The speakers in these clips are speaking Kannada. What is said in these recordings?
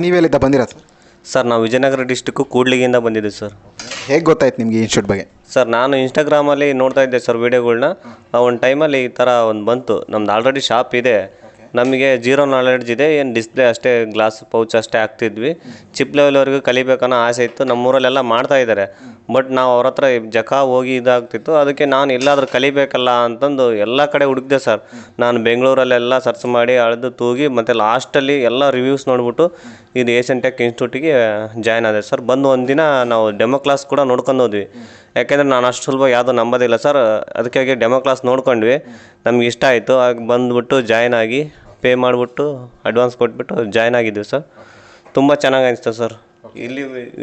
ನೀವೆಲ್ಲಿಂದ ಬಂದಿರಾ ಸರ್? ಸರ್ ನಾವು ವಿಜಯನಗರ ಡಿಸ್ಟಿಕ್ಕು ಕೂಡ್ಲಿಗಿಂದ ಬಂದಿದ್ದೀವಿ ಸರ್. ಹೇಗೆ ಗೊತ್ತಾಯ್ತು ನಿಮಗೆ ಈ ಇನ್ಸ್ಟಿಟ್ಯೂಟ್ ಬಗ್ಗೆ? ಸರ್ ನಾನು ಇನ್ಸ್ಟಾಗ್ರಾಮಲ್ಲಿ ನೋಡ್ತಾ ಇದ್ದೆ ಸರ್ ವೀಡಿಯೋಗಳ್ನ. ಒಂದು ಟೈಮಲ್ಲಿ ಈ ಥರ ಒಂದು ಬಂತು, ನಮ್ದು ಆಲ್ರೆಡಿ ಶಾಪ್ ಇದೆ, ನಮಗೆ ಜೀರೋ ನಾಲೆಡ್ಜ್ ಇದೆ, ಏನು ಡಿಸ್ಪ್ಲೇ ಅಷ್ಟೇ ಗ್ಲಾಸ್ ಪೌಚ್ ಅಷ್ಟೇ ಹಾಕ್ತಿದ್ವಿ. ಚಿಪ್ ಲೆವೆಲ್ವರೆಗೂ ಕಲಿಬೇಕನ್ನೋ ಆಸೆ ಇತ್ತು, ನಮ್ಮೂರಲ್ಲೆಲ್ಲ ಮಾಡ್ತಾ ಇದ್ದಾರೆ. ಬಟ್ ನಾವು ಅವ್ರ ಹತ್ರ ಹೋಗಿ ಇದಾಗ್ತಿತ್ತು. ಅದಕ್ಕೆ ನಾನು ಎಲ್ಲಾದರೂ ಕಲಿಬೇಕಲ್ಲ ಅಂತಂದು ಎಲ್ಲ ಕಡೆ ಹುಡುಕಿದೆ ಸರ್. ನಾನು ಬೆಂಗಳೂರಲ್ಲೆಲ್ಲ ಸರ್ಚ್ ಮಾಡಿ ಅಳೆದು ತೂಗಿ ಮತ್ತು ಲಾಸ್ಟಲ್ಲಿ ಎಲ್ಲ ರಿವ್ಯೂಸ್ ನೋಡಿಬಿಟ್ಟು ಇದು ಏಷ್ಯನ್ ಟೆಕ್ ಇನ್ಸ್ಟಿಟ್ಯೂಟಿಗೆ ಜಾಯ್ನ್ ಆದೆ ಸರ್. ಬಂದು ಒಂದು ದಿನ ನಾವು ಡೆಮೋ ಕ್ಲಾಸ್ ಕೂಡ ನೋಡ್ಕೊಂಡು ಹೋದ್ವಿ. ಯಾಕೆಂದರೆ ನಾನು ಅಷ್ಟು ಸುಲಭ ಯಾವುದೂ ನಂಬೋದಿಲ್ಲ ಸರ್. ಅದಕ್ಕಾಗಿ ಡೆಮೋ ಕ್ಲಾಸ್ ನೋಡ್ಕೊಂಡ್ವಿ, ನಮ್ಗೆ ಇಷ್ಟ ಆಯಿತು. ಆಗ ಬಂದುಬಿಟ್ಟು ಜಾಯ್ನ್ ಆಗಿ ಪೇ ಮಾಡಿಬಿಟ್ಟು ಅಡ್ವಾನ್ಸ್ ಕೊಟ್ಬಿಟ್ಟು ಜಾಯ್ನ್ ಆಗಿದ್ದೀವಿ ಸರ್. ತುಂಬ ಚೆನ್ನಾಗಿ ಅನಿಸ್ತು ಸರ್. ಇಲ್ಲಿ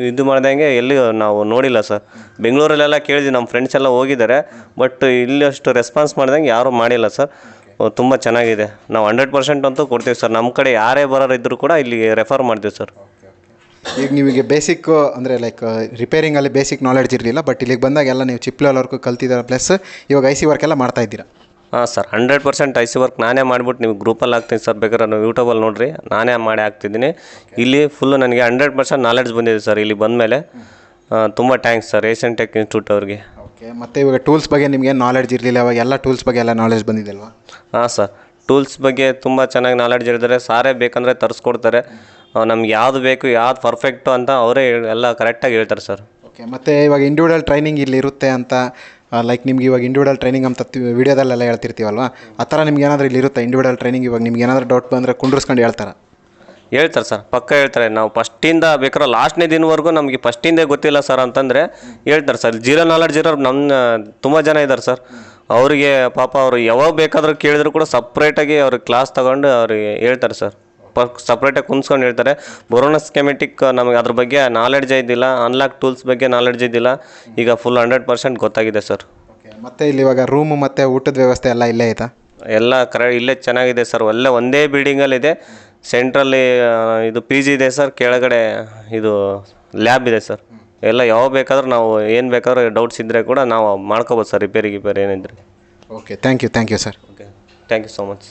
ಇದು ಮಾಡ್ದಂಗೆ ಎಲ್ಲಿ ನಾವು ನೋಡಿಲ್ಲ ಸರ್. ಬೆಂಗಳೂರಲ್ಲೆಲ್ಲ ಕೇಳಿದ್ವಿ, ನಮ್ಮ ಫ್ರೆಂಡ್ಸ್ ಎಲ್ಲ ಹೋಗಿದ್ದಾರೆ, ಬಟ್ ಇಲ್ಲಿ ಅಷ್ಟು ರೆಸ್ಪಾನ್ಸ್ ಮಾಡ್ದಂಗೆ ಯಾರೂ ಮಾಡಿಲ್ಲ ಸರ್. ತುಂಬ ಚೆನ್ನಾಗಿದೆ. ನಾವು 100% ಅಂತೂ ಕೊಡ್ತೀವಿ ಸರ್. ನಮ್ಮ ಕಡೆ ಯಾರೇ ಬರೋರು ಇದ್ದರೂ ಕೂಡ ಇಲ್ಲಿ ರೆಫರ್ ಮಾಡ್ತೀವಿ ಸರ್. ಈಗ ನಿಮಗೆ ಬೇಸಿಕ್ ಅಂದರೆ ಲೈಕ್ ರಿಪೇರಿಂಗಲ್ಲಿ ಬೇಸಿಕ್ ನಾಲೆಡ್ಜ್ ಇರಲಿಲ್ಲ, ಬಟ್ ಇಲ್ಲಿಗೆ ಬಂದಾಗೆಲ್ಲ ನೀವು ಚಿಪ್ ಲೆವೆಲ್ವರೆಗೂ ಕಲ್ತಿದ್ದೀರ, ಪ್ಲಸ್ ಇವಾಗ ಐ ಸಿ ವರ್ಕ್ ಎಲ್ಲ ಮಾಡ್ತಾ ಇದ್ದೀರಾ? ಹಾಂ ಸರ್, 100% ಐ ಸಿ ವರ್ಕ್ ನಾನೇ ಮಾಡಿಬಿಟ್ಟು ನೀವು ಗ್ರೂಪಲ್ಲಿ ಹಾಕ್ತೀನಿ ಸರ್. ಬೇಕಾದ್ರೆ ನೀವು ಯೂಟ್ಯೂಬಲ್ಲಿ ನೋಡಿರಿ, ನಾನೇ ಮಾಡಿ ಹಾಕ್ತಿದ್ದೀನಿ. ಇಲ್ಲಿ ಫುಲ್ಲು ನನಗೆ 100% ನಾಲೆಡ್ಜ್ ಬಂದಿದೆ ಸರ್. ಇಲ್ಲಿ ಬಂದಮೇಲೆ ತುಂಬ thanks sir Asian tech institute ಅವ್ರಿಗೆ. ಓಕೆ, ಮತ್ತು ಇವಾಗ ಟೂಲ್ಸ್ ಬಗ್ಗೆ ನಿಮಗೆ ನಾಲೆಡ್ಜ್ ಇರಲಿಲ್ಲ, ಇವಾಗ ಎಲ್ಲ ಟೂಲ್ಸ್ ಬಗ್ಗೆ ಎಲ್ಲ ನಾಲೆಡ್ಜ್ ಬಂದಿದೆ ಅಲ್ವಾ? ಹಾಂ ಸರ್, ಟೂಲ್ಸ್ ಬಗ್ಗೆ ತುಂಬ ಚೆನ್ನಾಗಿ ನಾಲೆಡ್ಜ್ ಹೇಳಿದ್ದಾರೆ. ಸಾರೇ ಬೇಕಂದರೆ ತರಿಸ್ಕೊಡ್ತಾರೆ. ನಮ್ಗೆ ಯಾವುದು ಬೇಕು, ಯಾವ್ದು ಪರ್ಫೆಕ್ಟು ಅಂತ ಅವರೇ ಎಲ್ಲ ಕರೆಕ್ಟಾಗಿ ಹೇಳ್ತಾರೆ ಸರ್. ಓಕೆ, ಮತ್ತು ಇವಾಗ ಇಂಡಿವಿಜುವಲ್ ಟ್ರೈನಿಂಗ್ ಇಲ್ಲಿ ಇರುತ್ತೆ ಅಂತ ಲೈಕ್ ನಿಮ್ಗೆ ಇವಾಗ ಇಂಡಿವಿಜುವಲ್ ಟ್ರೈನಿಂಗ್ ಅಂತ ವೀಡಿಯೋದಲ್ಲೆಲ್ಲ ಹೇಳ್ತಿರ್ತೀವಲ್ವ, ಆ ಥರ ನಿಮ್ಗೆ ಏನಾದರೂ ಇಲ್ಲಿ ಇರುತ್ತೆ ಇಂಡಿವಿಜುವಲ್ ಟ್ರೈನಿಂಗ್? ಇವಾಗ ನಿಮ್ಗೆ ಏನಾದರೂ ಡೌಟ್ ಬಂದರೆ ಕುಂಡ್ರಿಸ್ಕೊಂಡು ಹೇಳ್ತಾರೆ ಸರ್, ಪಕ್ಕ ಹೇಳ್ತಾರೆ. ನಾವು ಫಸ್ಟಿಂದ ಬೇಕಾದ್ರೆ ಲಾಸ್ಟ್ನೇ ದಿನವರೆಗೂ ನಮಗೆ ಫಸ್ಟಿಂದೇ ಗೊತ್ತಿಲ್ಲ ಸರ್ ಅಂತಂದರೆ ಹೇಳ್ತಾರೆ ಸರ್. ಜೀರೋ ನಾಲೆಡ್ಜ್ ಇರೋರು ನಮ್ಮ ತುಂಬ ಜನ ಇದ್ದಾರೆ ಸರ್. ಅವರಿಗೆ ಪಾಪ ಅವರು ಯಾವಾಗ ಬೇಕಾದರೂ ಕೇಳಿದ್ರು ಕೂಡ ಸಪ್ರೇಟಾಗಿ ಅವ್ರಿಗೆ ಕ್ಲಾಸ್ ತೊಗೊಂಡು ಅವ್ರಿಗೆ ಹೇಳ್ತಾರೆ ಸರ್. ಸಪ್ರೇಟಾಗಿ ಕುಂತ್ಕೊಂಡು ಹೇಳ್ತಾರೆ. ಬರೋಣ ಸ್ಕೆಮೆಟಿಕ್ ನಮಗೆ ಅದ್ರ ಬಗ್ಗೆ ನಾಲೆಡ್ಜ್ ಇದ್ದಿಲ್ಲ, ಅನ್ಲಾಕ್ ಟೂಲ್ಸ್ ಬಗ್ಗೆ ನಾಲೆಡ್ಜ್ ಇದ್ದಿಲ್ಲ. ಈಗ ಫುಲ್ 100% ಗೊತ್ತಾಗಿದೆ ಸರ್. ಓಕೆ, ಮತ್ತು ಇಲ್ಲಿ ಇವಾಗ ರೂಮು ಮತ್ತು ಊಟದ ವ್ಯವಸ್ಥೆ ಎಲ್ಲ ಇಲ್ಲೇ ಆಯಿತಾ? ಎಲ್ಲ ಇಲ್ಲೇ ಚೆನ್ನಾಗಿದೆ ಸರ್. ಒಂದೇ ಬಿಲ್ಡಿಂಗಲ್ಲಿದೆ. ಸೆಂಟ್ರಲ್ಲಿ ಇದು ಪಿ ಜಿ ಇದೆ ಸರ್, ಕೆಳಗಡೆ ಇದು ಲ್ಯಾಬ್ ಇದೆ ಸರ್. ಎಲ್ಲ ಯಾವಾಗ ಬೇಕಾದ್ರೂ ನಾವು ಏನು ಬೇಕಾದ್ರೂ ಡೌಟ್ಸ್ ಇದ್ದರೆ ಕೂಡ ನಾವು ಮಾಡ್ಕೋಬೋದು ಸರ್. ರಿಪೇರಿ ಏನಿದ್ರೆ. Okay, thank you sir. Okay, thank you so much.